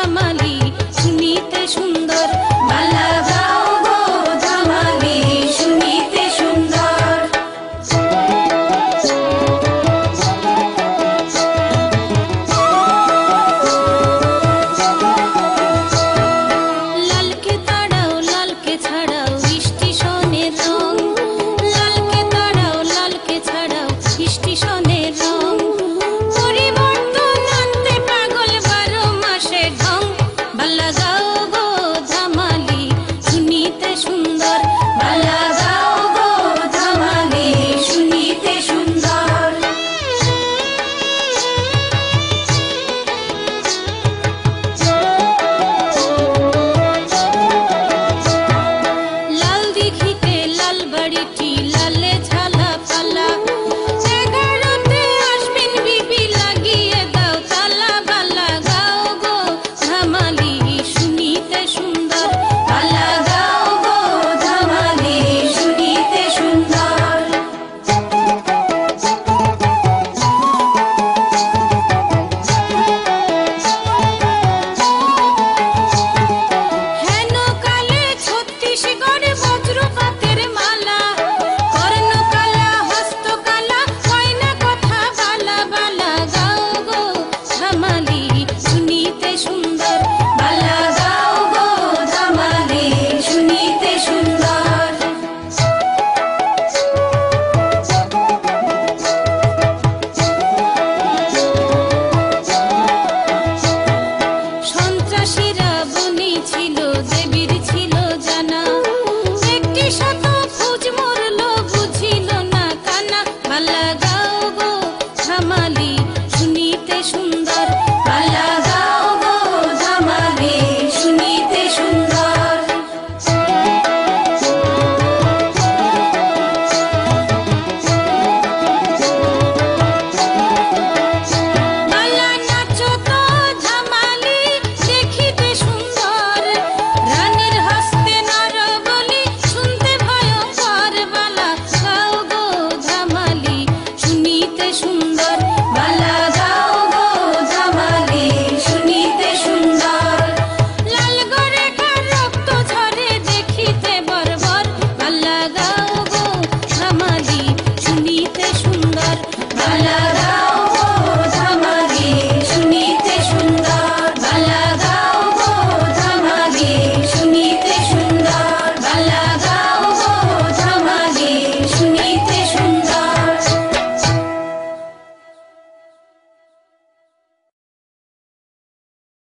ধামালি শুনিতে সুন্দর। বালা গাও গো ধামালি শুনিতে সুন্দর। লালকে তাড়াও লালকে ছাড়াও স্টেশনের রং, লালকে তাড়াও লালকে ছাড়াও স্টেশনের রং। পরিবর্তন আনতে পাগল 12 মাসে ঢং। বালা গাও গো ধামালি শুনিতে সুন্দর। বালা গাও গো ধামালি শুনিতে সুন্দর। লাল দিঘিতে লাল বাড়িটি লালে ঝালা পালা, 11তে আসবেন বিবি লাগিয়ে দাও তালা। বালা গাও গো ধামালি শুনিতে সুন্দর। বালা গাও গো ধামালি শুনিতে সুন্দর। হেন কালে ছত্তিশগড় বজ্রপাতের মালা, কর্ণকালা হস্তকালা গয়না কথা বালা। বালা গাও গো ধামালি শুনিতে সুন্দর। বালা গাও গো ধামালি শুনিতে সুন্দর। সন্ত্রাসীরা বনি ছিল দেবী